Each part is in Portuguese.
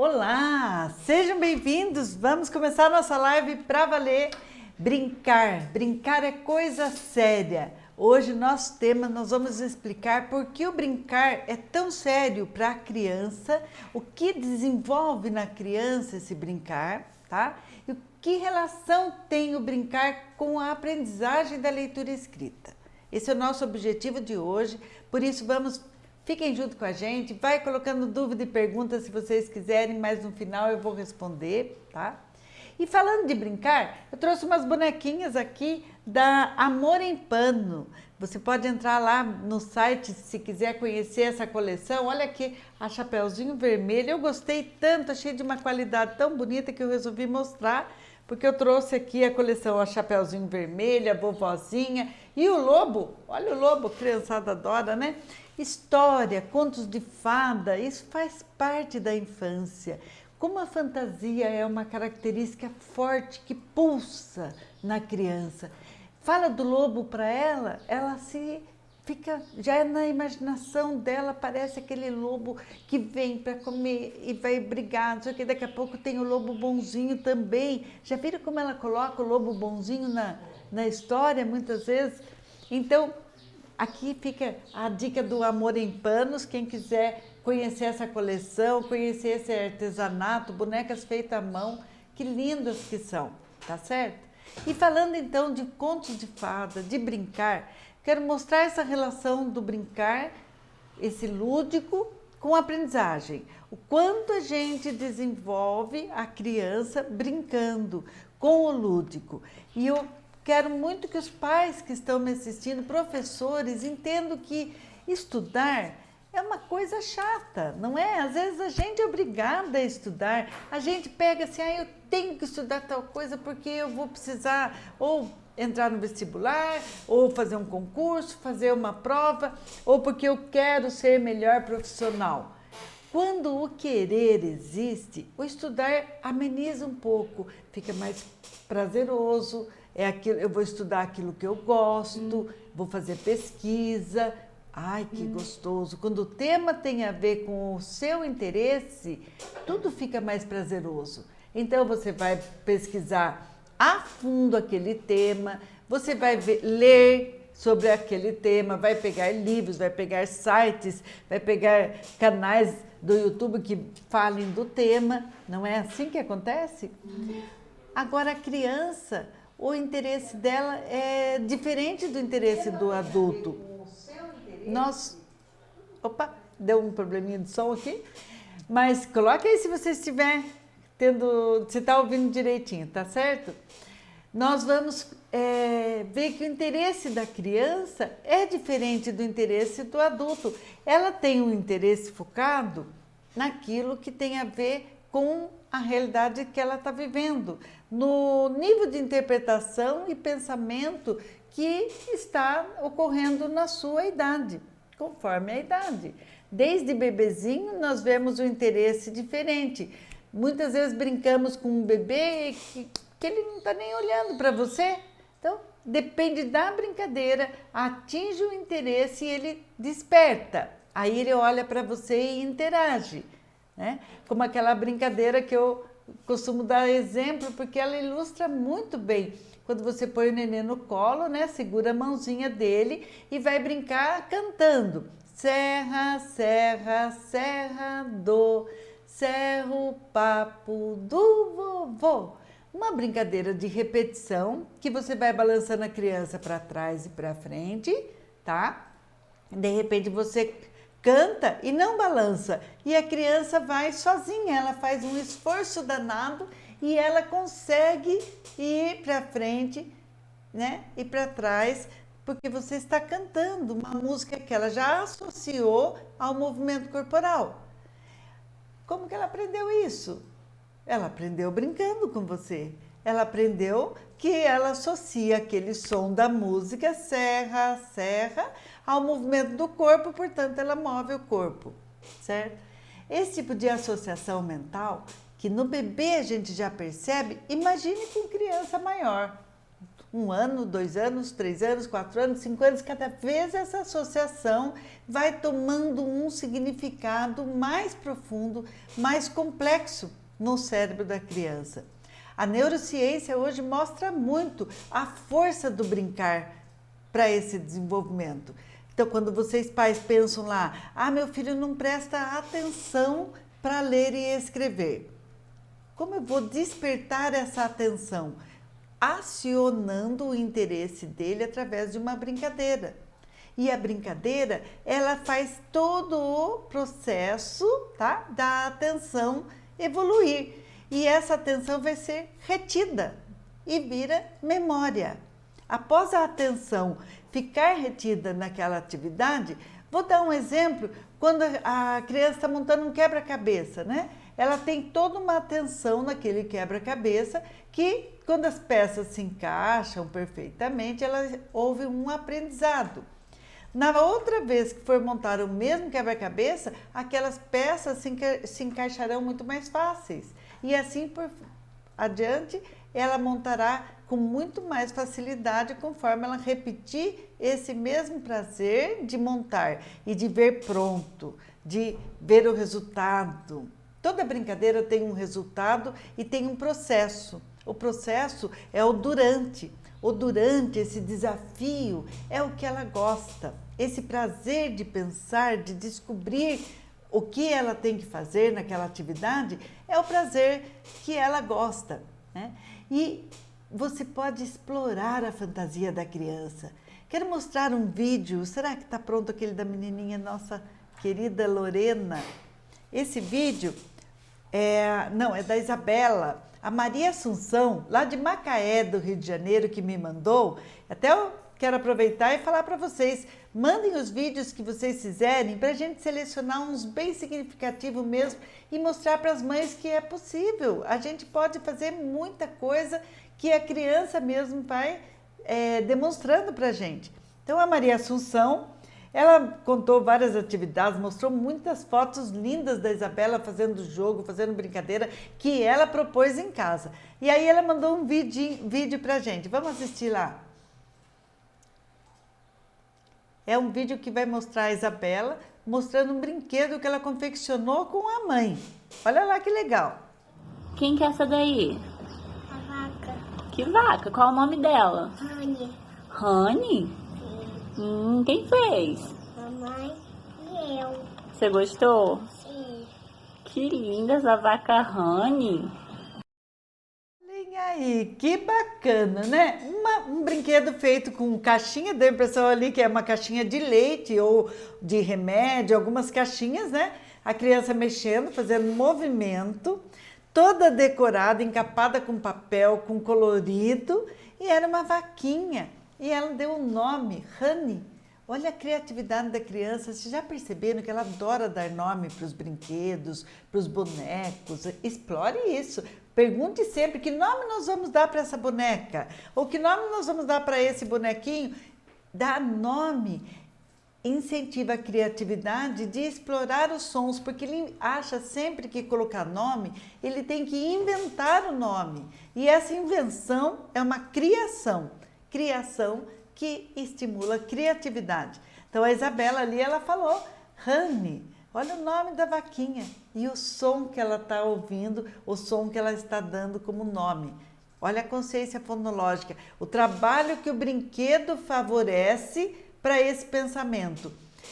Olá, sejam bem-vindos. Vamos começar nossa live para valer. Brincar é coisa séria. Hoje nosso tema nós vamos explicar por que o brincar é tão sério para a criança, o que desenvolve na criança esse brincar, tá? E que relação tem o brincar com a aprendizagem da leitura e escrita. Esse é o nosso objetivo de hoje, por isso fiquem junto com a gente, vai colocando dúvida e perguntas se vocês quiserem, mas no final eu vou responder, tá? E falando de brincar, eu trouxe umas bonequinhas aqui da Amor em Pano. Você pode entrar lá no site se quiser conhecer essa coleção. Olha aqui a Chapeuzinho Vermelho, eu gostei tanto, achei de uma qualidade tão bonita que eu resolvi mostrar, porque eu trouxe aqui a coleção A Chapeuzinho Vermelho, a Vovozinha e o Lobo. Olha o Lobo, a criançada adora, né? História, contos de fada, isso faz parte da infância. Como a fantasia é uma característica forte que pulsa na criança. Fala do lobo para ela se fica já na imaginação dela, parece aquele lobo que vem para comer e vai brigar, não sei o que, daqui a pouco tem o lobo bonzinho também. Já viram como ela coloca o lobo bonzinho na história muitas vezes? Então, aqui fica a dica do Amor em Panos, quem quiser conhecer essa coleção, conhecer esse artesanato, bonecas feitas à mão, que lindas que são, tá certo? E falando então de contos de fada, de brincar, quero mostrar essa relação do brincar, esse lúdico, com a aprendizagem. O quanto a gente desenvolve a criança brincando com o lúdico. E eu quero muito que os pais que estão me assistindo, professores, entendam que estudar é uma coisa chata, não é? Às vezes a gente é obrigada a estudar, a gente pega assim, eu tenho que estudar tal coisa porque eu vou precisar ou entrar no vestibular, ou fazer um concurso, fazer uma prova, ou porque eu quero ser melhor profissional. Quando o querer existe, o estudar ameniza um pouco, fica mais prazeroso, eu vou estudar aquilo que eu gosto, vou fazer pesquisa. Ai, que gostoso! Quando o tema tem a ver com o seu interesse, tudo fica mais prazeroso. Então você vai pesquisar a fundo aquele tema, você vai ler sobre aquele tema, vai pegar livros, vai pegar sites, vai pegar canais do YouTube que falem do tema. Não é assim que acontece? Agora a criança, o interesse dela é diferente do interesse do adulto. Opa, deu um probleminha de som aqui, mas coloque aí se você estiver se está ouvindo direitinho, tá certo? Nós vamos ver que o interesse da criança é diferente do interesse do adulto. Ela tem um interesse focado naquilo que tem a ver com a realidade que ela está vivendo, no nível de interpretação e pensamento que está ocorrendo na sua idade, conforme a idade. Desde bebezinho nós vemos um interesse diferente. Muitas vezes brincamos com um bebê que ele não está nem olhando para você. Então, depende da brincadeira, atinge o interesse e ele desperta. Aí ele olha para você e interage, né? Como aquela brincadeira que eu costumo dar exemplo, porque ela ilustra muito bem. Quando você põe o neném no colo, né, segura a mãozinha dele e vai brincar cantando. Serra, serra, serra do cerro papo do vovô. Uma brincadeira de repetição que você vai balançando a criança para trás e para frente, tá? De repente você canta e não balança e a criança vai sozinha, ela faz um esforço danado e ela consegue ir para frente, né, e para trás, porque você está cantando uma música que ela já associou ao movimento corporal. Como que ela aprendeu isso? Ela aprendeu brincando com você. Ela aprendeu que ela associa aquele som da música, serra, serra, ao movimento do corpo, portanto ela move o corpo, certo? Esse tipo de associação mental, que no bebê a gente já percebe, imagine com criança maior, 1 ano, 2 anos, 3 anos, 4 anos, 5 anos, cada vez essa associação vai tomando um significado mais profundo, mais complexo no cérebro da criança. A neurociência hoje mostra muito a força do brincar para esse desenvolvimento. Então, quando vocês pais pensam lá, meu filho não presta atenção para ler e escrever. Como eu vou despertar essa atenção? Acionando o interesse dele através de uma brincadeira. E a brincadeira, ela faz todo o processo, tá, da atenção evoluir. E essa atenção vai ser retida e vira memória. Após a atenção ficar retida naquela atividade, vou dar um exemplo, quando a criança está montando um quebra-cabeça, né? Ela tem toda uma atenção naquele quebra-cabeça que, quando as peças se encaixam perfeitamente, ela houve um aprendizado. Na outra vez que for montar o mesmo quebra-cabeça, aquelas peças se encaixarão muito mais fáceis. E assim por adiante, ela montará com muito mais facilidade conforme ela repetir esse mesmo prazer de montar e de ver pronto, de ver o resultado. Toda brincadeira tem um resultado e tem um processo. O processo é o durante. O durante, esse desafio, é o que ela gosta. Esse prazer de pensar, de descobrir o que ela tem que fazer naquela atividade, é o prazer que ela gosta, né? E você pode explorar a fantasia da criança. Quero mostrar um vídeo, será que está pronto aquele da menininha, nossa querida Lorena? Esse vídeo é da Isabela, a Maria Assunção, lá de Macaé, do Rio de Janeiro, que me mandou. Até eu quero aproveitar e falar para vocês, mandem os vídeos que vocês fizerem para a gente selecionar uns bem significativos mesmo e mostrar para as mães que é possível. A gente pode fazer muita coisa que a criança mesmo vai demonstrando para a gente. Então, a Maria Assunção, ela contou várias atividades, mostrou muitas fotos lindas da Isabela fazendo jogo, fazendo brincadeira, que ela propôs em casa. E aí ela mandou um vídeo para a gente. Vamos assistir lá. É um vídeo que vai mostrar a Isabela mostrando um brinquedo que ela confeccionou com a mãe. Olha lá que legal. Quem que é essa daí? A vaca. Que vaca? Qual o nome dela? Rani. Rani? Quem fez? Mamãe e eu. Você gostou? Sim. Que linda essa vaca Rani. Olhem aí, que bacana, né? Um brinquedo feito com caixinha, deu a impressão ali que é uma caixinha de leite ou de remédio, algumas caixinhas, né? A criança mexendo, fazendo movimento, toda decorada, encapada com papel, com colorido, e era uma vaquinha. E ela deu o nome, Rani. Olha a criatividade da criança, vocês já perceberam que ela adora dar nome para os brinquedos, para os bonecos? Explore isso. Pergunte sempre que nome nós vamos dar para essa boneca, ou que nome nós vamos dar para esse bonequinho. Dá nome, incentiva a criatividade de explorar os sons, porque ele acha sempre que colocar nome, ele tem que inventar o nome. E essa invenção é uma criação que estimula a criatividade. Então a Isabela ali, ela falou, Rani, olha o nome da vaquinha e o som que ela está ouvindo, o som que ela está dando como nome. Olha a consciência fonológica, o trabalho que o brinquedo favorece para esse pensamento.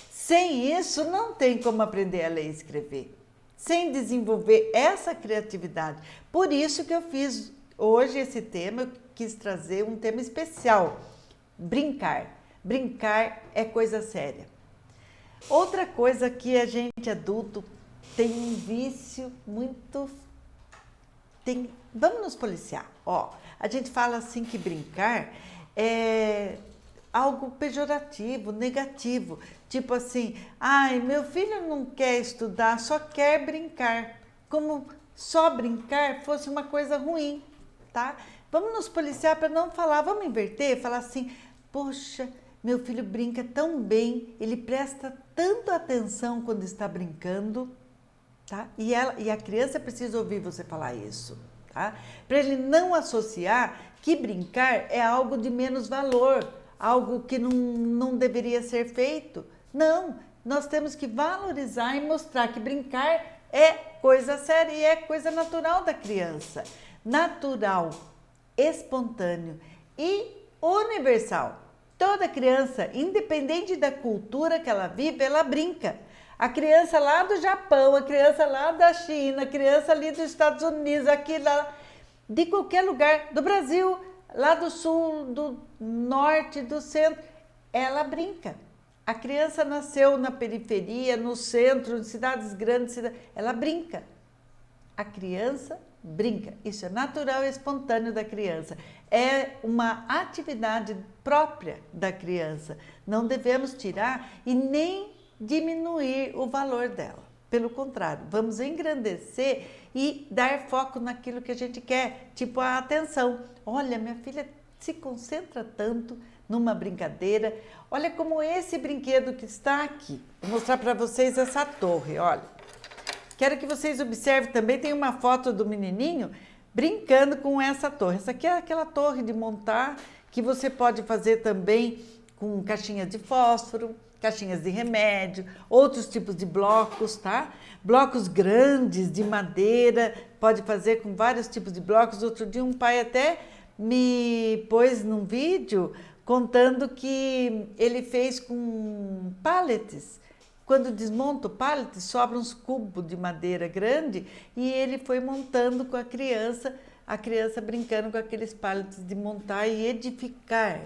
Sem isso, não tem como aprender a ler e escrever. Sem desenvolver essa criatividade. Por isso que eu fiz hoje esse tema, eu quis trazer um tema especial. Brincar. Brincar é coisa séria. Outra coisa que a gente adulto tem um vício muito... Vamos nos policiar. A gente fala assim que brincar é algo pejorativo, negativo. Tipo assim, meu filho não quer estudar, só quer brincar. Como só brincar fosse uma coisa ruim, tá? Vamos nos policiar para não falar, vamos inverter, falar assim, poxa, meu filho brinca tão bem, ele presta tanta atenção quando está brincando, tá? E a criança precisa ouvir você falar isso, tá? Para ele não associar que brincar é algo de menos valor, algo que não deveria ser feito. Não, nós temos que valorizar e mostrar que brincar é coisa séria e é coisa natural da criança. Natural, espontâneo e universal. Toda criança, independente da cultura que ela vive, ela brinca. A criança lá do Japão, a criança lá da China, a criança ali dos Estados Unidos, aqui lá, de qualquer lugar, do Brasil, lá do sul, do norte, do centro, ela brinca. A criança nasceu na periferia, no centro, em cidades grandes, ela brinca. A criança brinca. Isso é natural e espontâneo da criança. É uma atividade própria da criança. Não devemos tirar e nem diminuir o valor dela. Pelo contrário, vamos engrandecer e dar foco naquilo que a gente quer, tipo a atenção. Olha, minha filha se concentra tanto numa brincadeira. Olha como esse brinquedo que está aqui. Vou mostrar para vocês essa torre, olha. Quero que vocês observem também, tem uma foto do menininho brincando com essa torre. Essa aqui é aquela torre de montar que você pode fazer também com caixinhas de fósforo, caixinhas de remédio, outros tipos de blocos, tá? Blocos grandes de madeira, pode fazer com vários tipos de blocos. Outro dia um pai até me pôs num vídeo contando que ele fez com pallets. Quando desmonta o pallet, sobra uns cubos de madeira grande e ele foi montando com a criança brincando com aqueles pallets de montar e edificar.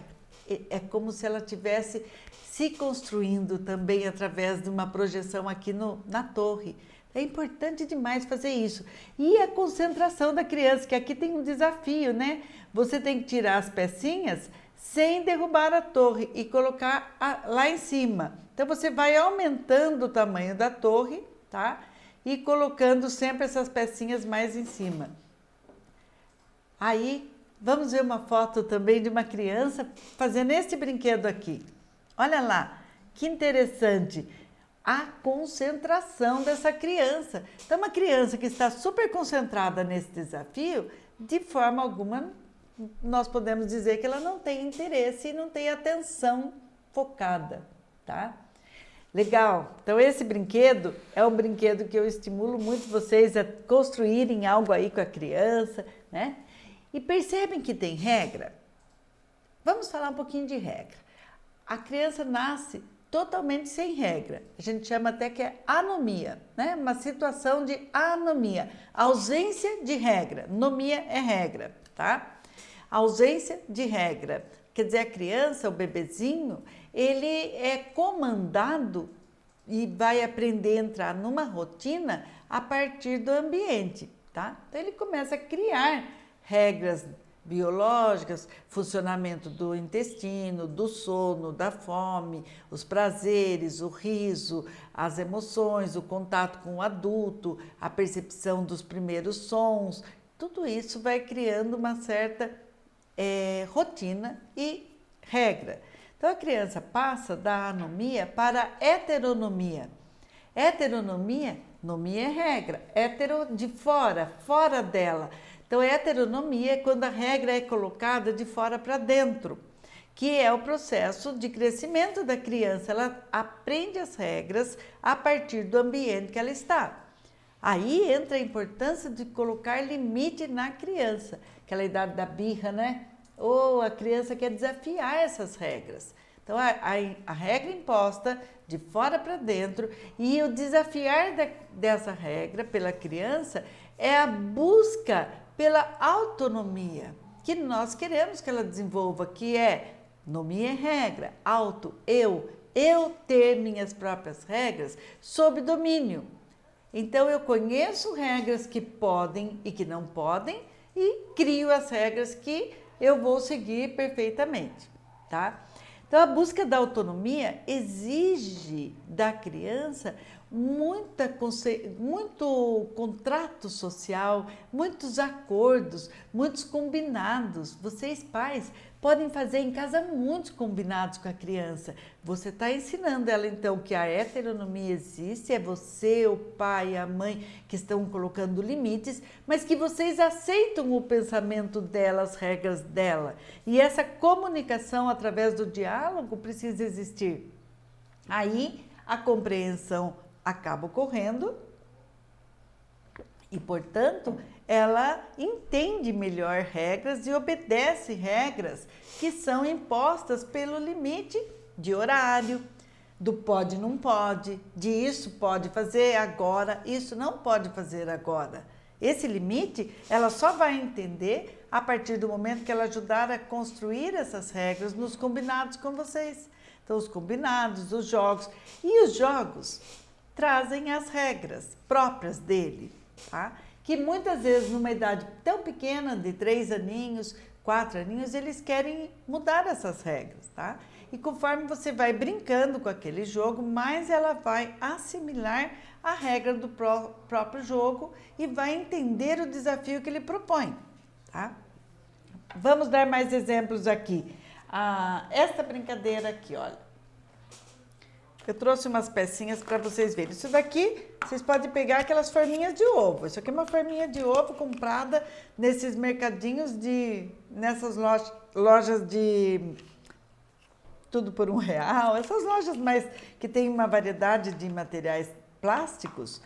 É como se ela tivesse se construindo também através de uma projeção aqui na torre. É importante demais fazer isso. E a concentração da criança, que aqui tem um desafio, né? Você tem que tirar as pecinhas sem derrubar a torre e colocar lá em cima. Então você vai aumentando o tamanho da torre, tá? E colocando sempre essas pecinhas mais em cima. Aí, vamos ver uma foto também de uma criança fazendo esse brinquedo aqui. Olha lá, que interessante a concentração dessa criança. Então, uma criança que está super concentrada nesse desafio, de forma alguma, nós podemos dizer que ela não tem interesse e não tem atenção focada, tá? Legal! Então, esse brinquedo é um brinquedo que eu estimulo muito vocês a construírem algo aí com a criança, né? E percebem que tem regra? Vamos falar um pouquinho de regra. A criança nasce totalmente sem regra. A gente chama até que é anomia, né? Uma situação de anomia, ausência de regra. Nomia é regra, tá? Ausência de regra. Quer dizer, a criança, o bebezinho, ele é comandado e vai aprender a entrar numa rotina a partir do ambiente, tá? Então, ele começa a criar regras biológicas, funcionamento do intestino, do sono, da fome, os prazeres, o riso, as emoções, o contato com o adulto, a percepção dos primeiros sons. Tudo isso vai criando uma certa rotina e regra. Então, a criança passa da anomia para a heteronomia. Heteronomia, nomia é regra, hetero de fora, fora dela. Então, a heteronomia é quando a regra é colocada de fora para dentro, que é o processo de crescimento da criança. Ela aprende as regras a partir do ambiente que ela está. Aí entra a importância de colocar limite na criança, aquela idade da birra, né? Ou a criança quer desafiar essas regras. Então, a regra imposta de fora para dentro e o desafiar dessa regra pela criança é a busca pela autonomia, que nós queremos que ela desenvolva, que é nomia é regra, auto, eu ter minhas próprias regras sob domínio. Então, eu conheço regras que podem e que não podem e crio as regras que eu vou seguir perfeitamente, tá? Então, a busca da autonomia exige da criança muito contrato social, muitos acordos, muitos combinados. Vocês, pais, podem fazer em casa muitos combinados com a criança. Você está ensinando ela então que a heteronomia existe, é você, o pai, a mãe que estão colocando limites, mas que vocês aceitam o pensamento dela, as regras dela. E essa comunicação através do diálogo precisa existir. Aí a compreensão acaba ocorrendo e, portanto, ela entende melhor regras e obedece regras que são impostas pelo limite de horário, do pode, não pode, de isso pode fazer agora, isso não pode fazer agora. Esse limite ela só vai entender a partir do momento que ela ajudar a construir essas regras nos combinados com vocês. Então, os combinados, os jogos. E os jogos trazem as regras próprias dele, tá? Que muitas vezes, numa idade tão pequena, de 3 aninhos, 4 aninhos, eles querem mudar essas regras, tá? E conforme você vai brincando com aquele jogo, mais ela vai assimilar a regra do próprio jogo e vai entender o desafio que ele propõe, tá? Vamos dar mais exemplos aqui. Esta brincadeira aqui, olha. Eu trouxe umas pecinhas para vocês verem. Isso daqui, vocês podem pegar aquelas forminhas de ovo. Isso aqui é uma forminha de ovo comprada nesses mercadinhos nessas lojas de tudo por R$1. Essas lojas mais que tem uma variedade de materiais plásticos,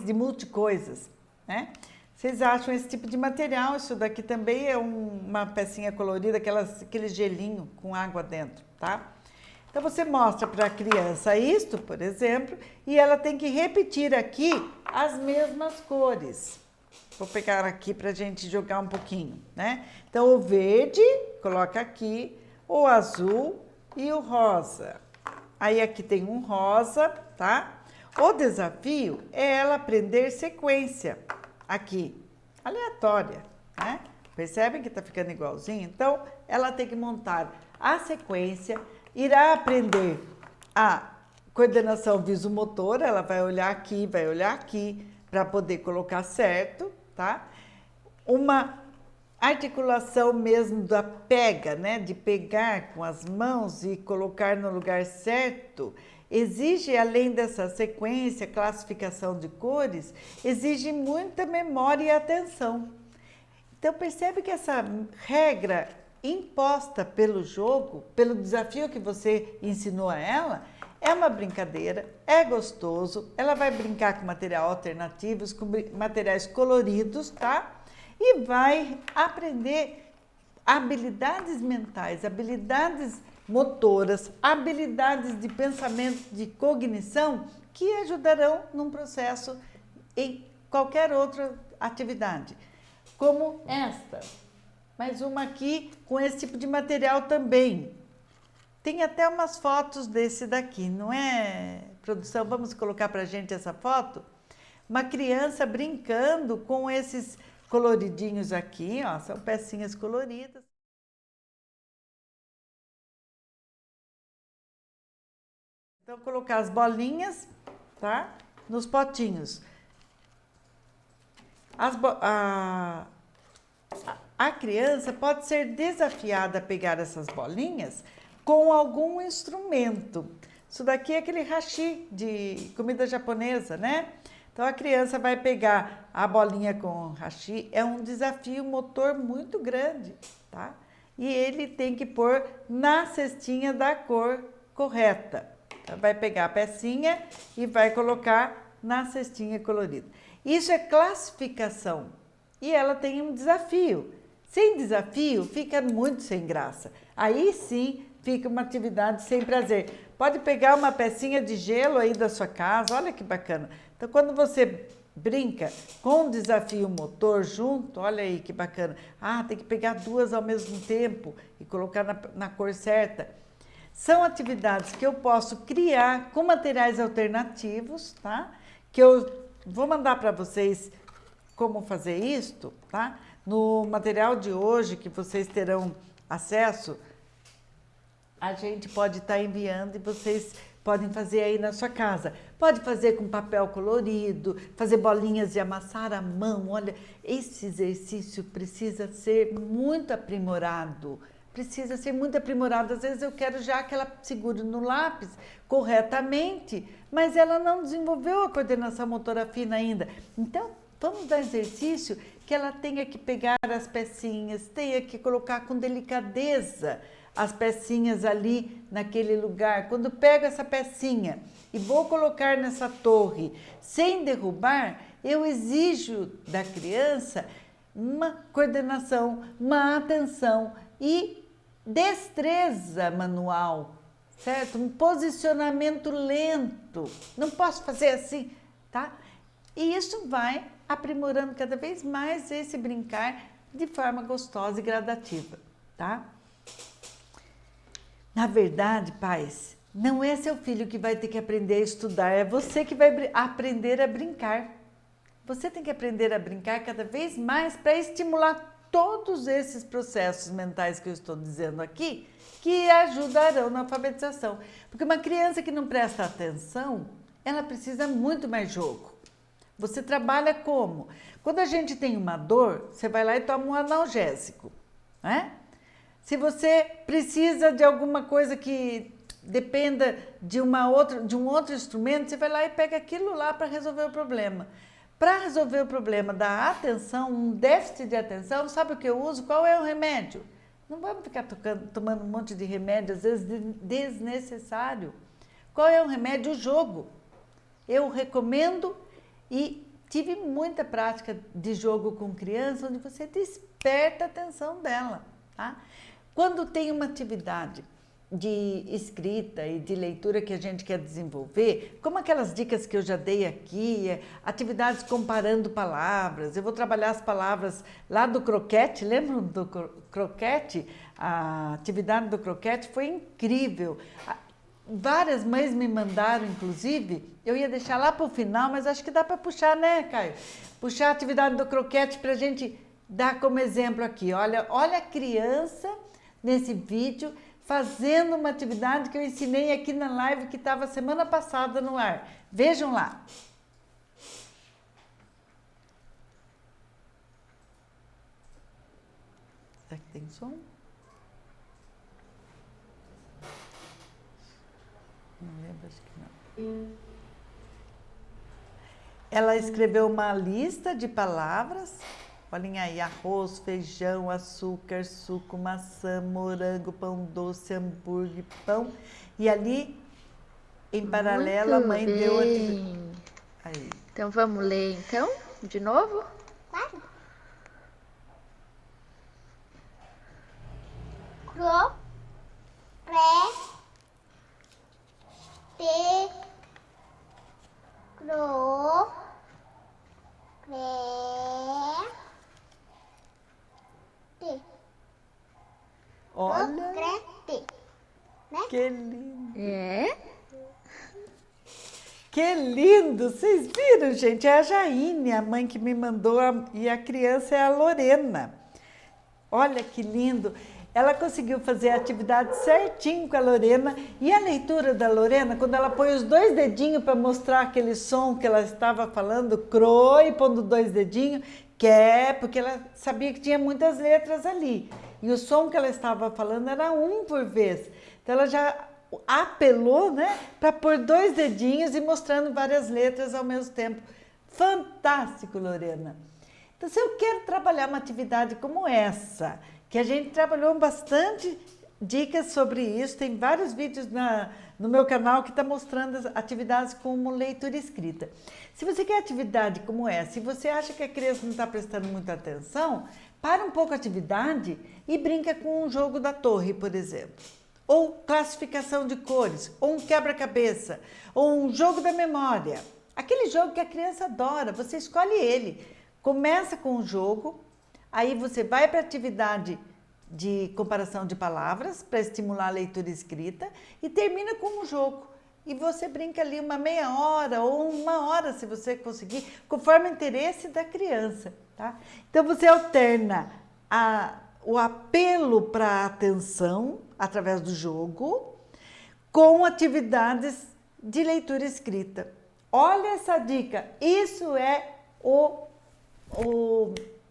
de multicoisas, né? Vocês acham esse tipo de material? Isso daqui também é uma pecinha colorida, aquele gelinho com água dentro, tá? Então, você mostra para a criança isto, por exemplo, e ela tem que repetir aqui as mesmas cores. Vou pegar aqui para a gente jogar um pouquinho, né? Então, o verde, coloca aqui, o azul e o rosa. Aí, aqui tem um rosa, tá? O desafio é ela aprender sequência aqui, aleatória, né? Percebem que está ficando igualzinho? Então, ela tem que montar a sequência, irá aprender a coordenação visomotora, ela vai olhar aqui para poder colocar certo, tá? Uma articulação mesmo da pega, né? De pegar com as mãos e colocar no lugar certo, exige, além dessa sequência, classificação de cores, exige muita memória e atenção. Então, percebe que essa regra imposta pelo jogo, pelo desafio que você ensinou a ela, é uma brincadeira, é gostoso, ela vai brincar com material alternativos, com materiais coloridos, tá? E vai aprender habilidades mentais, habilidades motoras, habilidades de pensamento, de cognição, que ajudarão num processo em qualquer outra atividade, como esta. Mais uma aqui com esse tipo de material também. Tem até umas fotos desse daqui, não é, produção? Vamos colocar para a gente essa foto? Uma criança brincando com esses coloridinhos aqui, ó, são pecinhas coloridas. Então, colocar as bolinhas, tá? Nos potinhos. A criança pode ser desafiada a pegar essas bolinhas com algum instrumento. Isso daqui é aquele hashi de comida japonesa, né? Então, a criança vai pegar a bolinha com hashi, é um desafio motor muito grande, tá? E ele tem que pôr na cestinha da cor correta. Então, vai pegar a pecinha e vai colocar na cestinha colorida. Isso é classificação e ela tem um desafio. Sem desafio, fica muito sem graça. Aí sim, fica uma atividade sem prazer. Pode pegar uma pecinha de gelo aí da sua casa, olha que bacana. Então, quando você brinca com um desafio motor junto, olha aí que bacana. Tem que pegar 2 ao mesmo tempo e colocar na cor certa. São atividades que eu posso criar com materiais alternativos, tá? Que eu vou mandar para vocês como fazer isto, tá? No material de hoje, que vocês terão acesso, a gente pode estar enviando e vocês podem fazer aí na sua casa. Pode fazer com papel colorido, fazer bolinhas e amassar à mão. Olha, esse exercício precisa ser muito aprimorado precisa ser muito aprimorado. Às vezes eu quero já que ela segure no lápis corretamente, mas ela não desenvolveu a coordenação motora fina ainda. Então, vamos dar exercício que ela tenha que pegar as pecinhas, tenha que colocar com delicadeza as pecinhas ali naquele lugar. Quando eu pego essa pecinha e vou colocar nessa torre sem derrubar, eu exijo da criança uma coordenação, uma atenção e destreza manual, certo? Um posicionamento lento. Não posso fazer assim, tá? E isso vai aprimorando cada vez mais esse brincar de forma gostosa e gradativa, tá? Na verdade, pais, não é seu filho que vai ter que aprender a estudar, é você que vai aprender a brincar. Você tem que aprender a brincar cada vez mais para estimular todos esses processos mentais que eu estou dizendo aqui, que ajudarão na alfabetização. Porque uma criança que não presta atenção, ela precisa muito mais jogo. Você trabalha como? Quando a gente tem uma dor, você vai lá e toma um analgésico, né? Se você precisa de alguma coisa que dependa de um outro instrumento, você vai lá e pega aquilo lá para resolver o problema. Para resolver o problema da atenção, um déficit de atenção, sabe o que eu uso? Qual é o remédio? Não vamos ficar tomando um monte de remédio, às vezes desnecessário. Qual é o remédio? O jogo. Eu recomendo e tive muita prática de jogo com criança, onde você desperta a atenção dela, tá? Quando tem uma atividade de escrita e de leitura que a gente quer desenvolver, como aquelas dicas que eu já dei aqui, atividades comparando palavras, eu vou trabalhar as palavras lá do croquete, lembram do croquete? A atividade do croquete foi incrível. Várias mães me mandaram, inclusive, eu ia deixar lá para o final, mas acho que dá para puxar, né, Caio? Puxar a atividade do croquete para a gente dar como exemplo aqui. Olha a criança nesse vídeo fazendo uma atividade que eu ensinei aqui na live que estava semana passada no ar. Vejam lá. Será que tem som? Não lembro, acho que não. Ela escreveu uma lista de palavras. Olhem aí, arroz, feijão, açúcar, suco, maçã, morango, pão doce, hambúrguer, pão. E ali, em paralelo, a mãe deu atividade. Aí. Então vamos ler então, de novo? Claro. Cro, pré, te, cro, pré, te. Olha, Crete, né? que lindo. É? Que lindo! Vocês viram, gente? É a Jaine, a mãe que me mandou, e a criança é a Lorena. Olha que lindo! Ela conseguiu fazer a atividade certinho com a Lorena. E a leitura da Lorena, quando ela põe os 2 dedinhos para mostrar aquele som que ela estava falando, cro, e pondo 2 dedinhos, porque ela sabia que tinha muitas letras ali. E o som que ela estava falando era um por vez. Então ela já apelou, né, para pôr 2 dedinhos e mostrando várias letras ao mesmo tempo. Fantástico, Lorena! Então, se eu quero trabalhar uma atividade como essa, que a gente trabalhou bastante dicas sobre isso, tem vários vídeos no meu canal que está mostrando as atividades como leitura e escrita. Se você quer atividade como essa, se você acha que a criança não está prestando muita atenção, para um pouco a atividade e brinca com um jogo da torre, por exemplo. Ou classificação de cores, ou um quebra-cabeça, ou um jogo da memória. Aquele jogo que a criança adora, você escolhe ele. Começa com o jogo, aí você vai para a atividade de comparação de palavras, para estimular a leitura e escrita, e termina com um jogo. E você brinca ali uma meia hora ou 1 hora, se você conseguir, conforme o interesse da criança, tá? Então, você alterna o apelo para a atenção, através do jogo, com atividades de leitura e escrita. Olha essa dica, isso é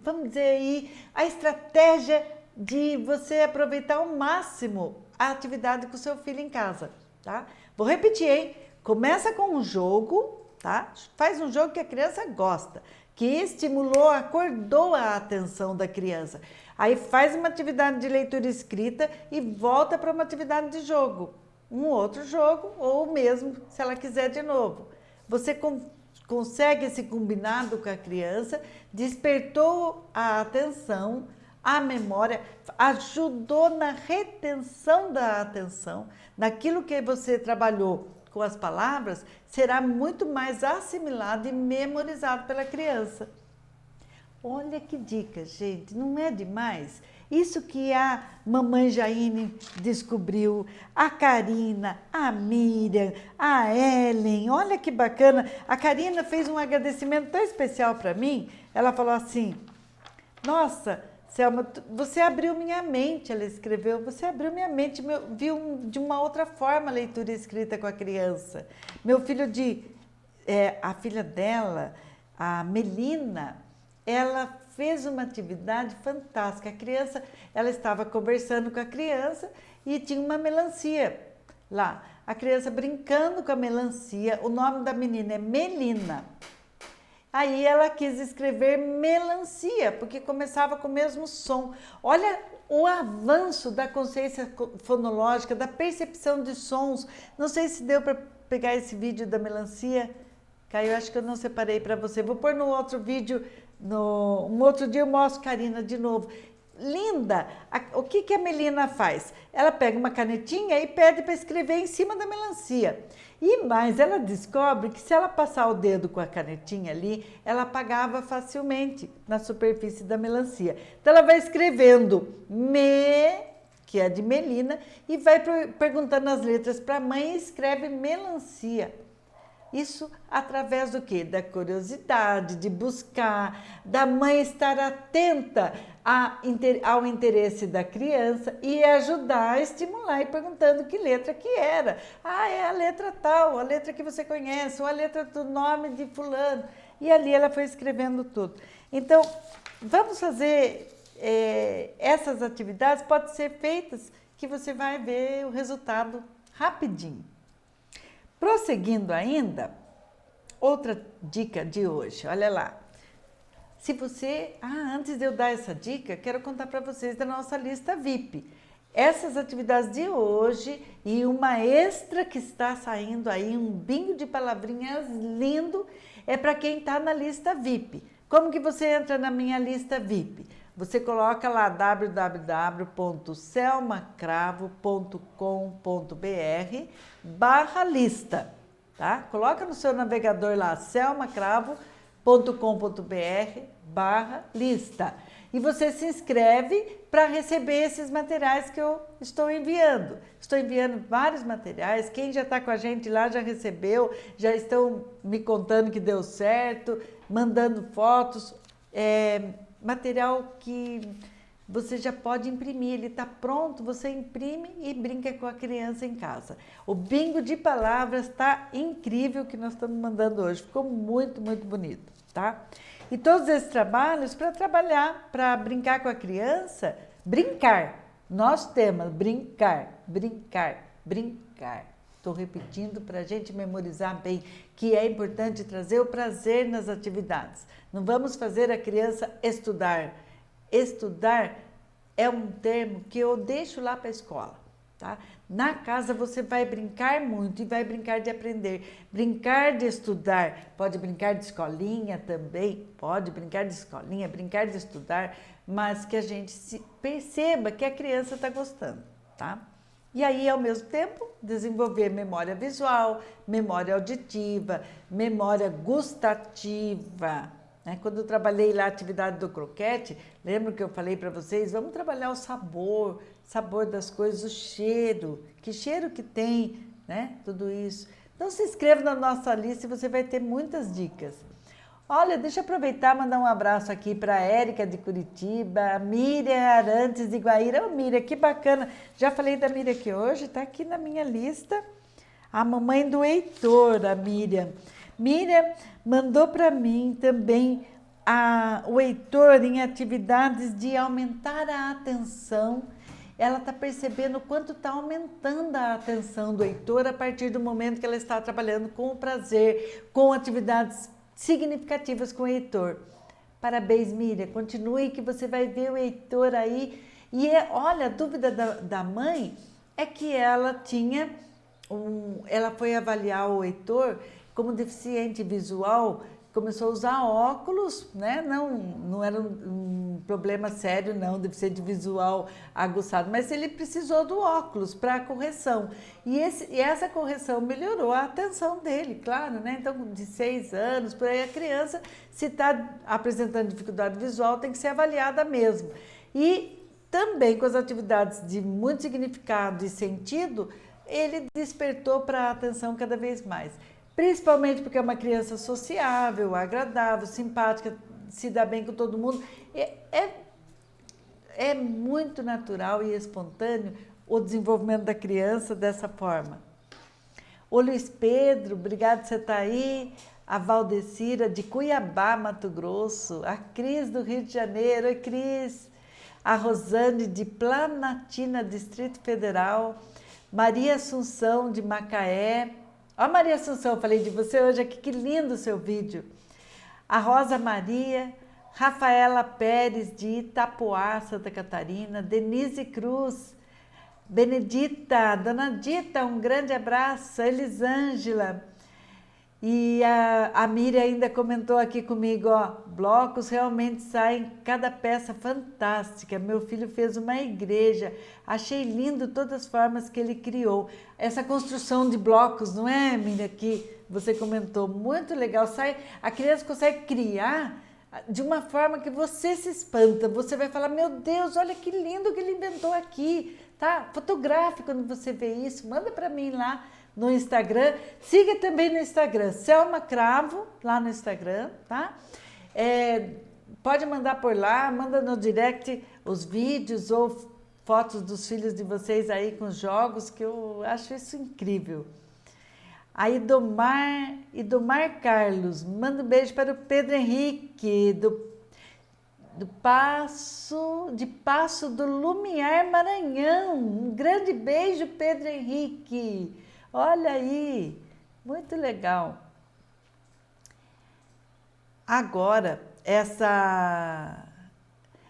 vamos dizer aí, a estratégia de você aproveitar ao máximo a atividade com o seu filho em casa, tá? Vou repetir, hein? Começa com um jogo, tá? Faz um jogo que a criança gosta, que estimulou, acordou a atenção da criança. Aí faz uma atividade de leitura escrita e volta para uma atividade de jogo. Um outro jogo, ou mesmo, se ela quiser de novo. Você consegue esse combinado com a criança, despertou a atenção, a memória, ajudou na retenção da atenção, naquilo que você trabalhou com as palavras, será muito mais assimilado e memorizado pela criança. Olha que dica, gente, não é demais? Isso que a mamãe Jaine descobriu, a Karina, a Miriam, a Ellen, olha que bacana. A Karina fez um agradecimento tão especial para mim, ela falou assim, nossa, Selma, você abriu minha mente, ela escreveu, você abriu minha mente, viu de uma outra forma a leitura escrita com a criança. Meu filho a filha dela, a Melina, ela fez uma atividade fantástica. A criança, ela estava conversando com a criança e tinha uma melancia lá. A criança brincando com a melancia, o nome da menina é Melina. Aí ela quis escrever melancia, porque começava com o mesmo som. Olha o avanço da consciência fonológica, da percepção de sons. Não sei se deu para pegar esse vídeo da melancia. Caio, acho que eu não separei para você. Vou pôr no outro vídeo, um outro dia eu mostro Karina de novo. Linda! O que a Melina faz? Ela pega uma canetinha e pede para escrever em cima da melancia. E mais, ela descobre que se ela passar o dedo com a canetinha ali, ela apagava facilmente na superfície da melancia. Então ela vai escrevendo que é de Melina, e vai perguntando as letras para a mãe e escreve melancia. Isso através do quê? Da curiosidade, de buscar, da mãe estar atenta ao interesse da criança e ajudar a estimular e perguntando que letra que era. Ah, é a letra tal, a letra que você conhece, ou a letra do nome de fulano. E ali ela foi escrevendo tudo. Então, vamos fazer essas atividades, podem ser feitas que você vai ver o resultado rapidinho. Prosseguindo ainda, outra dica de hoje, olha lá. Se você, antes de eu dar essa dica, quero contar para vocês da nossa lista VIP. Essas atividades de hoje e uma extra que está saindo aí, um bingo de palavrinhas lindo, é para quem está na lista VIP. Como que você entra na minha lista VIP? Você coloca lá www.selmacravo.com.br/lista, tá? Coloca no seu navegador lá, selmacravo.com.br/lista. E você se inscreve para receber esses materiais que eu estou enviando. Estou enviando vários materiais. Quem já está com a gente lá já recebeu, já estão me contando que deu certo, mandando fotos. Material que você já pode imprimir, ele está pronto, você imprime e brinca com a criança em casa. O bingo de palavras está incrível que nós estamos mandando hoje, ficou muito, muito bonito, tá? E todos esses trabalhos para trabalhar, para brincar com a criança, brincar. Nosso tema, brincar, brincar, brincar. Estou repetindo para a gente memorizar bem que é importante trazer o prazer nas atividades. Não vamos fazer a criança estudar. Estudar é um termo que eu deixo lá para a escola, tá? Na casa você vai brincar muito e vai brincar de aprender. Brincar de estudar, pode brincar de escolinha também, pode brincar de escolinha, brincar de estudar, mas que a gente perceba que a criança está gostando, tá? E aí, ao mesmo tempo, desenvolver memória visual, memória auditiva, memória gustativa. Quando eu trabalhei lá a atividade do croquete, lembra que eu falei para vocês? Vamos trabalhar o sabor das coisas, o cheiro, que cheiro que tem, né? Tudo isso. Então, se inscreva na nossa lista e você vai ter muitas dicas. Olha, deixa eu aproveitar e mandar um abraço aqui para a Érica de Curitiba, a Miriam Arantes de Guaíra. Ô, Miriam, que bacana. Já falei da Miriam aqui hoje, está aqui na minha lista. A mamãe do Heitor, a Miriam. Miriam mandou para mim também o Heitor em atividades de aumentar a atenção. Ela está percebendo o quanto está aumentando a atenção do Heitor a partir do momento que ela está trabalhando com o prazer, com atividades significativas com o Heitor. Parabéns, Miriam. Continue que você vai ver o Heitor aí. E olha, a dúvida da mãe é que ela tinha ela foi avaliar o Heitor como deficiente visual, começou a usar óculos, né? Não era um problema sério, não, deficiente visual aguçado, mas ele precisou do óculos para a correção. E essa correção melhorou a atenção dele, claro, né? Então, de 6 anos, por aí a criança, se está apresentando dificuldade visual, tem que ser avaliada mesmo. E também com as atividades de muito significado e sentido, ele despertou para a atenção cada vez mais. Principalmente porque é uma criança sociável, agradável, simpática, se dá bem com todo mundo. É muito natural e espontâneo o desenvolvimento da criança dessa forma. O Luiz Pedro, obrigado por você estar aí. A Valdecira, de Cuiabá, Mato Grosso. A Cris, do Rio de Janeiro. Oi, Cris. A Rosane, de Planaltina, Distrito Federal. Maria Assunção, de Macaé. Ó, Maria Assunção, falei de você hoje aqui, que lindo o seu vídeo. A Rosa Maria, Rafaela Pérez, de Itapoá, Santa Catarina. Denise Cruz, Benedita, Dona Dita, um grande abraço. Elisângela. E a Miriam ainda comentou aqui comigo, ó, blocos realmente saem cada peça fantástica. Meu filho fez uma igreja, achei lindo todas as formas que ele criou. Essa construção de blocos, não é, Miriam, que você comentou, muito legal. A criança consegue criar de uma forma que você se espanta, você vai falar, meu Deus, olha que lindo que ele inventou aqui, tá? Fotografe quando você vê isso, manda para mim lá no Instagram, siga também no Instagram, Selma Cravo, lá no Instagram, tá? Pode mandar por lá, manda no direct os vídeos ou fotos dos filhos de vocês aí com jogos, que eu acho isso incrível. A Idomar Carlos, manda um beijo para o Pedro Henrique, de Passo do Lumiar, Maranhão. Um grande beijo, Pedro Henrique. Olha aí, muito legal. Agora,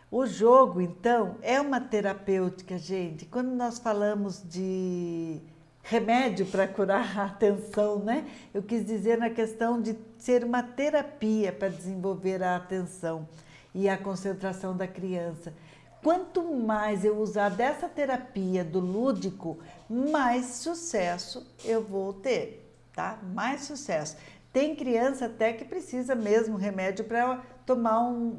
o jogo, então, é uma terapêutica, gente. Quando nós falamos de remédio para curar a atenção, né? Eu quis dizer na questão de ser uma terapia para desenvolver a atenção e a concentração da criança. Quanto mais eu usar dessa terapia do lúdico, mais sucesso eu vou ter, tá? Mais sucesso. Tem criança até que precisa mesmo remédio para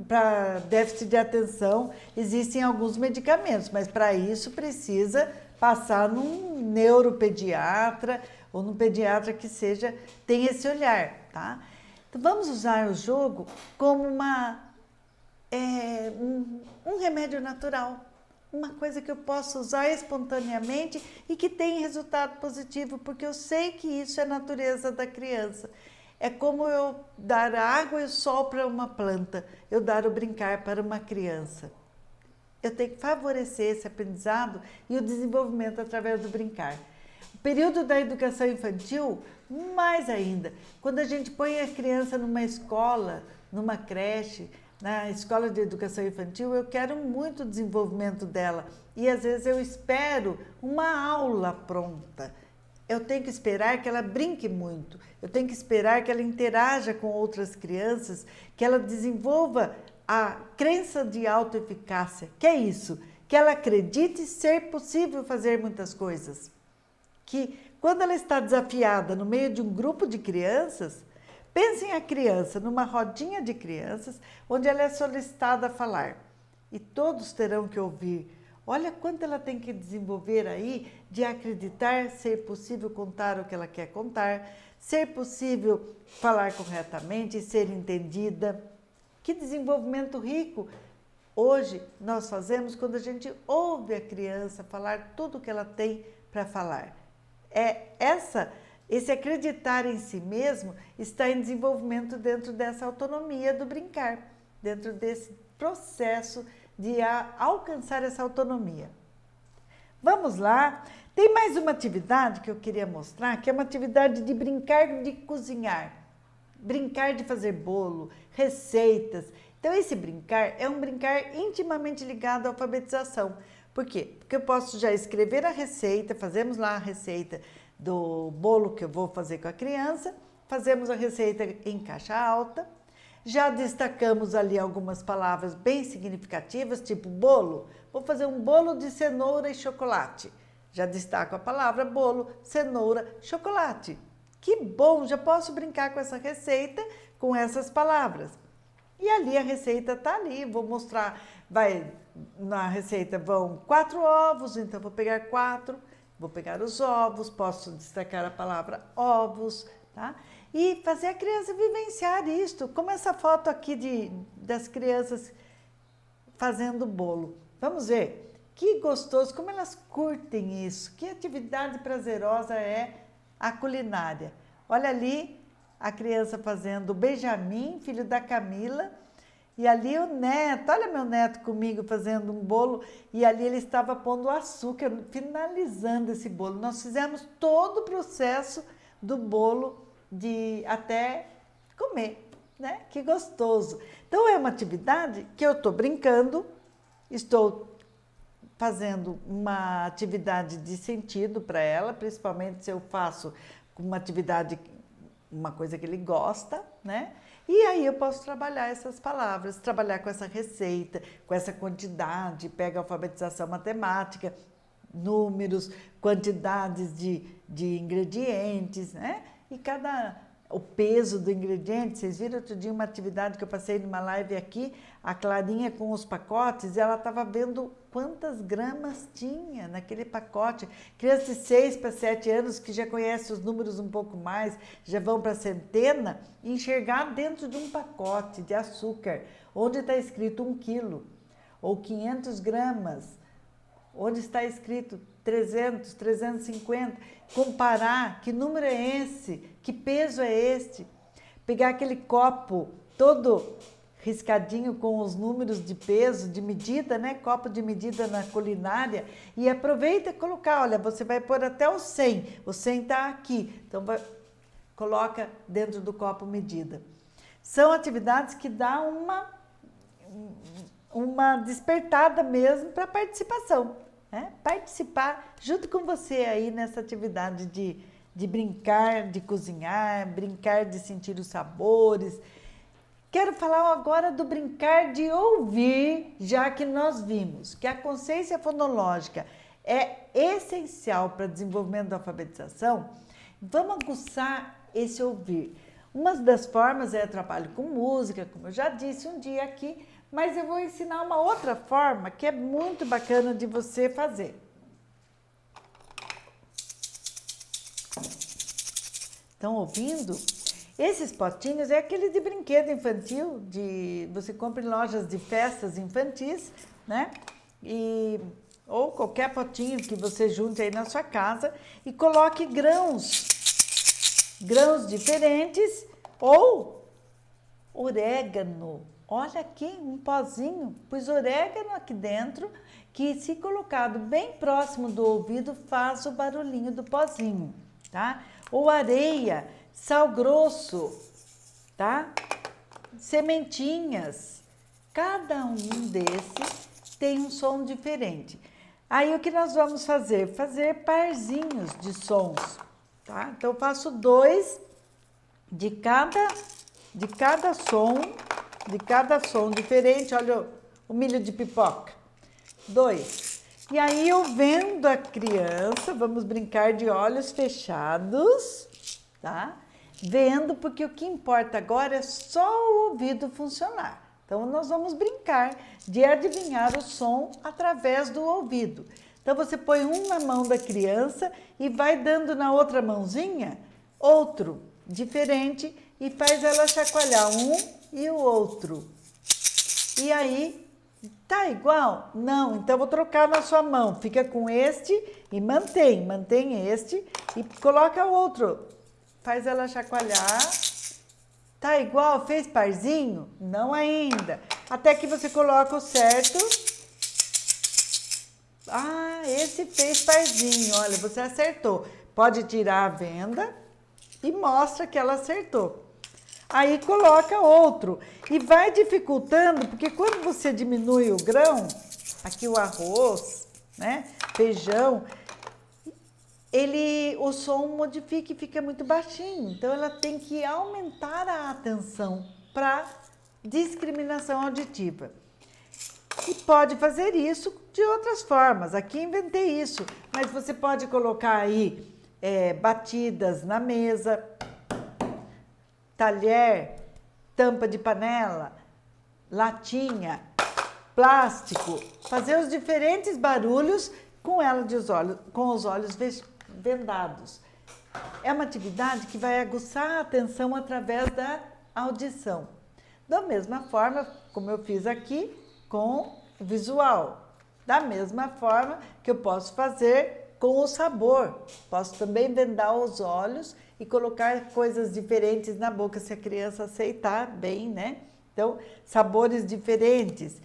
para déficit de atenção. Existem alguns medicamentos, mas para isso precisa passar num neuropediatra ou num pediatra que tenha esse olhar, tá? Então vamos usar o jogo como um remédio natural, uma coisa que eu posso usar espontaneamente e que tem resultado positivo, porque eu sei que isso é a natureza da criança. É como eu dar água e sol para uma planta, eu dar o brincar para uma criança. Eu tenho que favorecer esse aprendizado e o desenvolvimento através do brincar. O período da educação infantil, mais ainda, quando a gente põe a criança numa escola, numa creche, na escola de educação infantil, eu quero muito o desenvolvimento dela. E às vezes eu espero uma aula pronta. Eu tenho que esperar que ela brinque muito. Eu tenho que esperar que ela interaja com outras crianças, que ela desenvolva a crença de autoeficácia. Que é isso? Que ela acredite ser possível fazer muitas coisas. Que quando ela está desafiada no meio de um grupo de crianças, pensem a criança numa rodinha de crianças, onde ela é solicitada a falar. E todos terão que ouvir. Olha quanto ela tem que desenvolver aí de acreditar ser possível contar o que ela quer contar, ser possível falar corretamente e ser entendida. Que desenvolvimento rico hoje nós fazemos quando a gente ouve a criança falar tudo o que ela tem para falar. Esse acreditar em si mesmo está em desenvolvimento dentro dessa autonomia do brincar. dentro desse processo de alcançar essa autonomia. Vamos lá. Tem mais uma atividade que eu queria mostrar, que é uma atividade de brincar de cozinhar. Brincar de fazer bolo, receitas. Então, esse brincar é um brincar intimamente ligado à alfabetização. Por quê? Porque eu posso já escrever a receita, fazemos lá a receita do bolo que eu vou fazer com a criança, fazemos a receita em caixa alta, já destacamos ali algumas palavras bem significativas, tipo bolo. Vou fazer um bolo de cenoura e chocolate. Já destaco a palavra bolo, cenoura, chocolate. Que bom, já posso brincar com essa receita, com essas palavras. E ali a receita está ali, vou mostrar, na receita vão 4 ovos, então vou pegar 4, vou pegar os ovos, posso destacar a palavra ovos, tá? E fazer a criança vivenciar isto, como essa foto aqui das crianças fazendo bolo. Vamos ver, que gostoso, como elas curtem isso, que atividade prazerosa é a culinária. Olha ali a criança fazendo o Benjamin, filho da Camila, e ali o neto, olha meu neto comigo fazendo um bolo, e ali ele estava pondo açúcar, finalizando esse bolo. Nós fizemos todo o processo do bolo até comer, né? Que gostoso. Então é uma atividade que eu estou brincando, estou fazendo uma atividade de sentido para ela, principalmente se eu faço uma atividade, uma coisa que ele gosta, né? E aí eu posso trabalhar essas palavras, trabalhar com essa receita, com essa quantidade, pega a alfabetização matemática, números, quantidades de ingredientes, né? E o peso do ingrediente, vocês viram outro dia uma atividade que eu passei numa live aqui, a Clarinha com os pacotes, e ela estava vendo quantas gramas tinha naquele pacote. Crianças de 6 para 7 anos que já conhecem os números um pouco mais, já vão para a centena, enxergar dentro de um pacote de açúcar, onde está escrito 1 quilo, ou 500 gramas, onde está escrito 300, 350, comparar que número é esse, que peso é este, pegar aquele copo todo riscadinho com os números de peso, de medida, né? Copo de medida na culinária, e aproveita e colocar, olha, você vai pôr até o 100 está aqui, então coloca dentro do copo medida. São atividades que dão uma despertada mesmo para a participação. Participar junto com você aí nessa atividade de brincar, de cozinhar, brincar de sentir os sabores. Quero falar agora do brincar de ouvir, já que nós vimos que a consciência fonológica é essencial para o desenvolvimento da alfabetização. Vamos aguçar esse ouvir. Uma das formas é o trabalho com música, como eu já disse um dia aqui, mas eu vou ensinar uma outra forma que é muito bacana de você fazer. Estão ouvindo? Esses potinhos é aquele de brinquedo infantil, você compra em lojas de festas infantis, né? Ou qualquer potinho que você junte aí na sua casa e coloque grãos diferentes ou orégano. Olha aqui, um pozinho, pus orégano aqui dentro, que se colocado bem próximo do ouvido faz o barulhinho do pozinho, tá? Ou areia, sal grosso, tá? Sementinhas, cada um desses tem um som diferente. Aí o que nós vamos fazer? Fazer parzinhos de sons, tá? Então eu faço 2 de cada som, de cada som diferente. Olha o milho de pipoca. 2. E aí eu vendo a criança, vamos brincar de olhos fechados, tá? Vendo, porque o que importa agora é só o ouvido funcionar. Então nós vamos brincar de adivinhar o som através do ouvido. Então você põe um na mão da criança e vai dando na outra mãozinha outro diferente e faz ela chacoalhar um e o outro. E aí, tá igual? Não, então vou trocar na sua mão. Fica com este e mantém este e coloca o outro. Faz ela chacoalhar. Tá igual? Fez parzinho? Não ainda. até que você coloca o certo. Ah, esse fez parzinho, olha, você acertou. Pode tirar a venda e mostra que ela acertou. Aí coloca outro e vai dificultando, porque quando você diminui o grão, aqui o arroz, né, feijão, o som modifica e fica muito baixinho. Então ela tem que aumentar a atenção para discriminação auditiva. E pode fazer isso de outras formas. Aqui inventei isso, mas você pode colocar aí batidas na mesa, talher, tampa de panela, latinha, plástico, fazer os diferentes barulhos com os olhos vendados. É uma atividade que vai aguçar a atenção através da audição. Da mesma forma como eu fiz aqui com o visual. Da mesma forma que eu posso fazer com o sabor. Posso também vendar os olhos e colocar coisas diferentes na boca, se a criança aceitar bem, né? Então, sabores diferentes.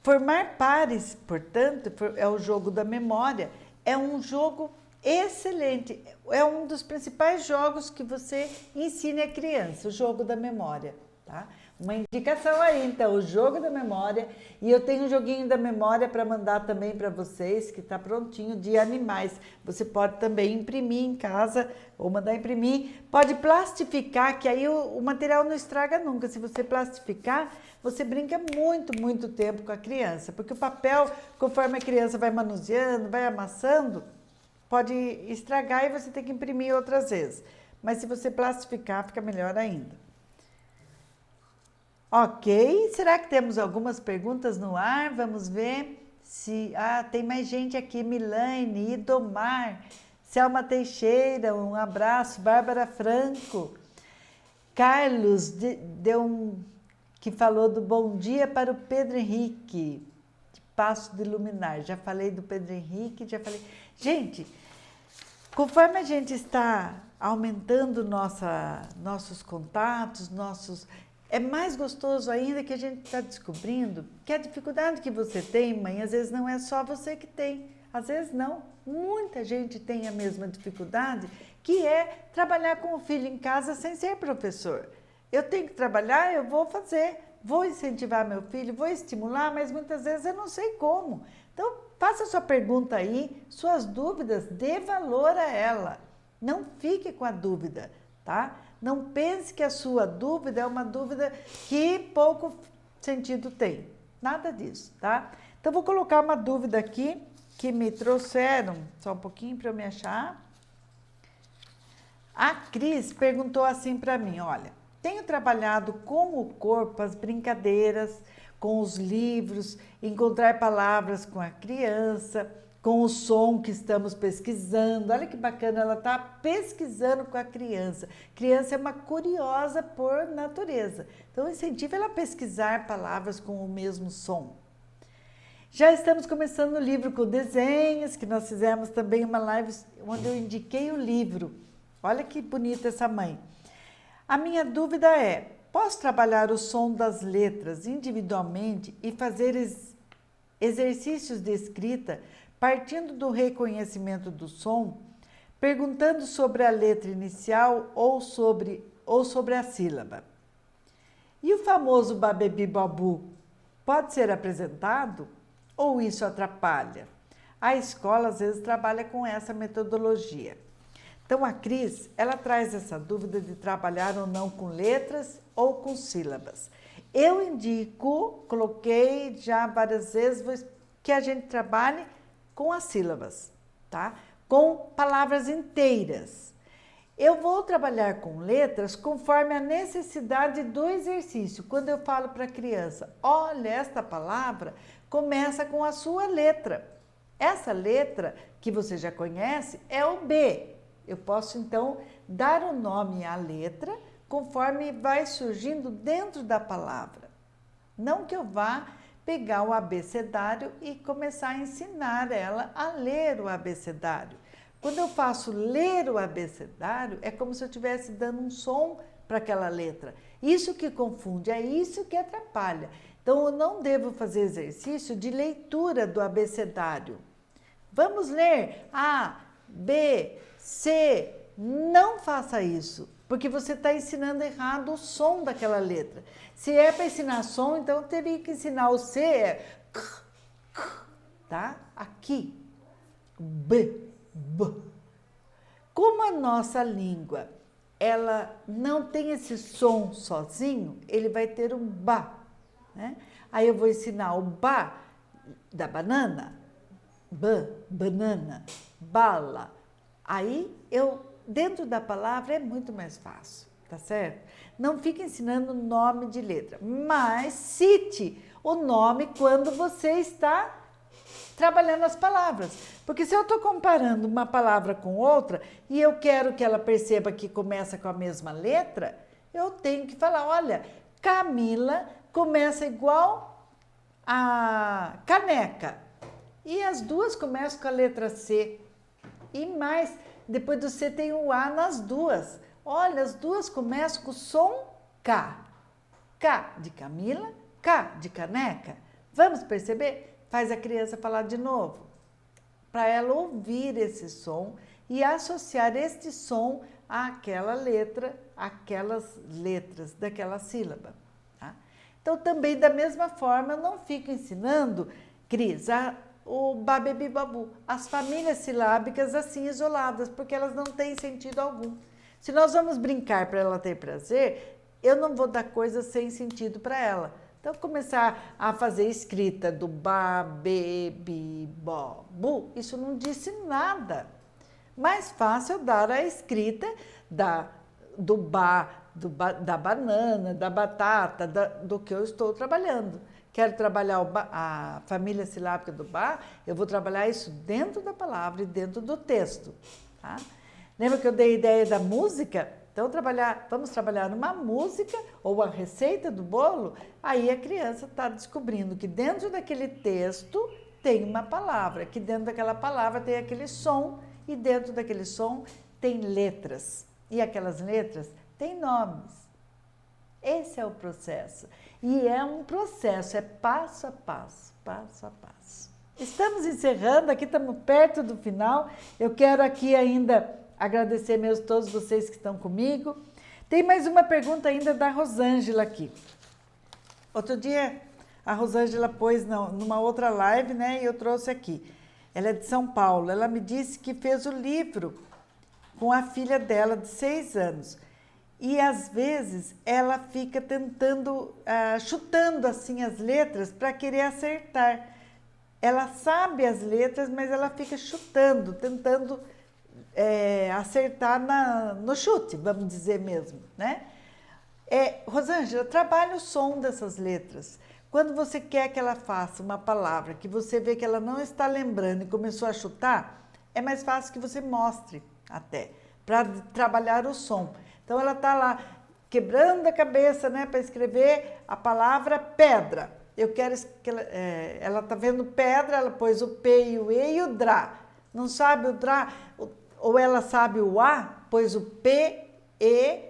Formar pares, portanto, é o jogo da memória. É um jogo excelente. É um dos principais jogos que você ensina a criança, o jogo da memória, tá? Uma indicação aí, então, o jogo da memória. E eu tenho um joguinho da memória para mandar também para vocês, que está prontinho, de animais. Você pode também imprimir em casa ou mandar imprimir. Pode plastificar, que aí o material não estraga nunca. Se você plastificar, você brinca muito, muito tempo com a criança. Porque o papel, conforme a criança vai manuseando, vai amassando, pode estragar e você tem que imprimir outras vezes. Mas se você plastificar, fica melhor ainda. Ok, será que temos algumas perguntas no ar? Vamos ver se... Ah, tem mais gente aqui, Milane, Idomar, Selma Teixeira, um abraço, Bárbara Franco, Carlos, que falou do bom dia para o Pedro Henrique, de Passo de Luminar. Já falei do Pedro Henrique, já falei... Gente, conforme a gente está aumentando nossos contatos, é mais gostoso ainda que a gente está descobrindo que a dificuldade que você tem, mãe, às vezes não é só você que tem. Às vezes não. Muita gente tem a mesma dificuldade, que é trabalhar com o filho em casa sem ser professor. Eu tenho que trabalhar, eu vou fazer. Vou incentivar meu filho, vou estimular, mas muitas vezes eu não sei como. Então, faça sua pergunta aí, suas dúvidas, dê valor a ela. Não fique com a dúvida, tá? Não pense que a sua dúvida é uma dúvida que pouco sentido tem. Nada disso, tá? Então, vou colocar uma dúvida aqui que me trouxeram, só um pouquinho para eu me achar. A Cris perguntou assim para mim, olha, tenho trabalhado com o corpo, as brincadeiras, com os livros, encontrar palavras com a criança, com o som que estamos pesquisando. Olha que bacana, ela está pesquisando com a criança. Criança é uma curiosa por natureza. Então, incentive ela a pesquisar palavras com o mesmo som. Já estamos começando o livro com desenhos, que nós fizemos também uma live onde eu indiquei o livro. Olha que bonita essa mãe. A minha dúvida é, posso trabalhar o som das letras individualmente e fazer exercícios de escrita partindo do reconhecimento do som, perguntando sobre a letra inicial ou sobre a sílaba? E o famoso babebi babu pode ser apresentado ou isso atrapalha? A escola às vezes trabalha com essa metodologia. Então a Cris, ela traz essa dúvida de trabalhar ou não com letras ou com sílabas. Eu indico, coloquei já várias vezes, que a gente trabalhe com as sílabas, tá? Com palavras inteiras. Eu vou trabalhar com letras conforme a necessidade do exercício. Quando eu falo para a criança, olha, esta palavra começa com a sua letra. Essa letra, que você já conhece, é o B. Eu posso, então, dar o nome à letra conforme vai surgindo dentro da palavra. Não que eu vá pegar o abecedário e começar a ensinar ela a ler o abecedário. Quando eu faço ler o abecedário, é como se eu estivesse dando um som para aquela letra. Isso que confunde, é isso que atrapalha. Então, eu não devo fazer exercício de leitura do abecedário. Vamos ler A, B, C. Não faça isso, porque você está ensinando errado o som daquela letra. Se é para ensinar som, então eu teria que ensinar o C, tá? Aqui. B, B. Como a nossa língua, ela não tem esse som sozinho, ele vai ter um ba, né? Aí eu vou ensinar o ba da banana, banana, bala. Aí dentro da palavra é muito mais fácil, tá certo? Não fique ensinando nome de letra, mas cite o nome quando você está trabalhando as palavras. Porque se eu estou comparando uma palavra com outra e eu quero que ela perceba que começa com a mesma letra, eu tenho que falar, olha, Camila começa igual a caneca. E as duas começam com a letra C. E mais, depois do C tem o A nas duas. Olha, as duas começam com o som K. K de Camila, K de caneca. Vamos perceber? Faz a criança falar de novo, para ela ouvir esse som e associar este som àquela letra, àquelas letras daquela sílaba. Tá? Então, também da mesma forma, eu não fico ensinando, Cris, o babebi babu, as famílias silábicas assim isoladas, porque elas não têm sentido algum. Se nós vamos brincar para ela ter prazer, eu não vou dar coisas sem sentido para ela. Então, começar a fazer escrita do ba, be, bi, bo, bu, isso não disse nada. Mais fácil dar a escrita do ba, da banana, da batata, do que eu estou trabalhando. Quero trabalhar a família silábica do ba, eu vou trabalhar isso dentro da palavra e dentro do texto. Tá? Lembra que eu dei a ideia da música? Então, vamos trabalhar numa música ou a receita do bolo, aí a criança está descobrindo que dentro daquele texto tem uma palavra, que dentro daquela palavra tem aquele som e dentro daquele som tem letras. E aquelas letras têm nomes. Esse é o processo. E é um processo, é passo a passo, passo a passo. Estamos encerrando, aqui estamos perto do final. Eu quero aqui ainda agradecer mesmo todos vocês que estão comigo. Tem mais uma pergunta ainda da Rosângela aqui. Outro dia a Rosângela pôs numa outra live, né? E eu trouxe aqui. Ela é de São Paulo. Ela me disse que fez o livro com a filha dela de 6 anos. E às vezes ela fica tentando, chutando assim as letras para querer acertar. Ela sabe as letras, mas ela fica chutando, tentando acertar no chute, vamos dizer mesmo, né? Rosângela, trabalhe o som dessas letras. Quando você quer que ela faça uma palavra que você vê que ela não está lembrando e começou a chutar, é mais fácil que você mostre até, para trabalhar o som. Então ela está lá quebrando a cabeça, né, para escrever a palavra pedra. Eu quero que ela está vendo pedra, ela pôs o P e o E e o DRA. Não sabe o DRA? Ou ela sabe o A, pôs o P, E,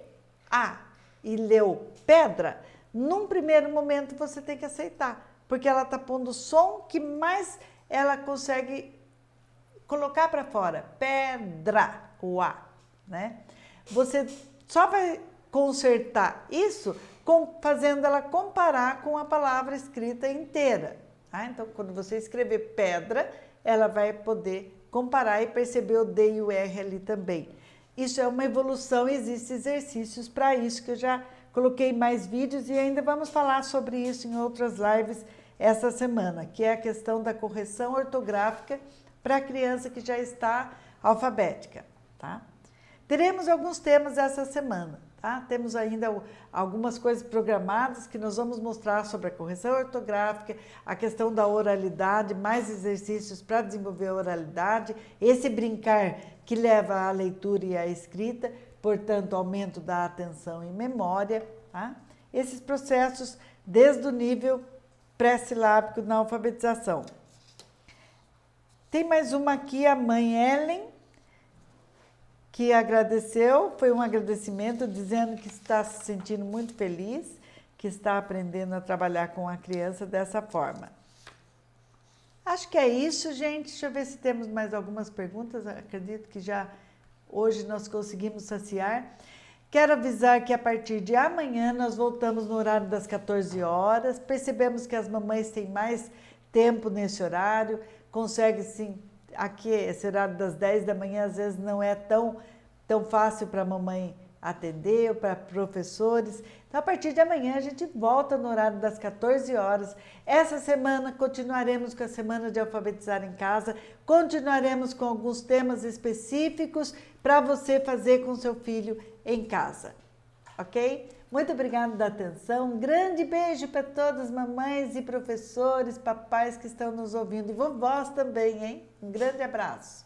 A e leu pedra. Num primeiro momento você tem que aceitar, porque ela está pondo o som que mais ela consegue colocar para fora. Pedra, o A, né? Você só vai consertar isso fazendo ela comparar com a palavra escrita inteira. Tá? Então, quando você escrever pedra, ela vai poder comparar e perceber o D e o R ali também. Isso é uma evolução, existem exercícios para isso, que eu já coloquei mais vídeos e ainda vamos falar sobre isso em outras lives essa semana, que é a questão da correção ortográfica para a criança que já está alfabética. Tá? Teremos alguns temas essa semana. Tá? Temos ainda algumas coisas programadas que nós vamos mostrar sobre a correção ortográfica, a questão da oralidade, mais exercícios para desenvolver a oralidade, esse brincar que leva à leitura e à escrita, portanto, aumento da atenção e memória. Tá? Esses processos desde o nível pré-silábico na alfabetização. Tem mais uma aqui, a mãe Ellen, que agradeceu, foi um agradecimento dizendo que está se sentindo muito feliz, que está aprendendo a trabalhar com a criança dessa forma. Acho que é isso, gente. Deixa eu ver se temos mais algumas perguntas. Acredito que já hoje nós conseguimos saciar. Quero avisar que a partir de amanhã nós voltamos no horário das 14 horas. Percebemos que as mamães têm mais tempo nesse horário, conseguem sim, aqui esse horário das 10 da manhã às vezes não é tão fácil para a mamãe atender, ou para professores. Então, a partir de amanhã a gente volta no horário das 14 horas. Essa semana continuaremos com a semana de alfabetizar em casa, continuaremos com alguns temas específicos para você fazer com seu filho em casa, ok? Muito obrigada da atenção, um grande beijo para todas as mamães e professores, papais que estão nos ouvindo e vovós também, hein? Um grande abraço.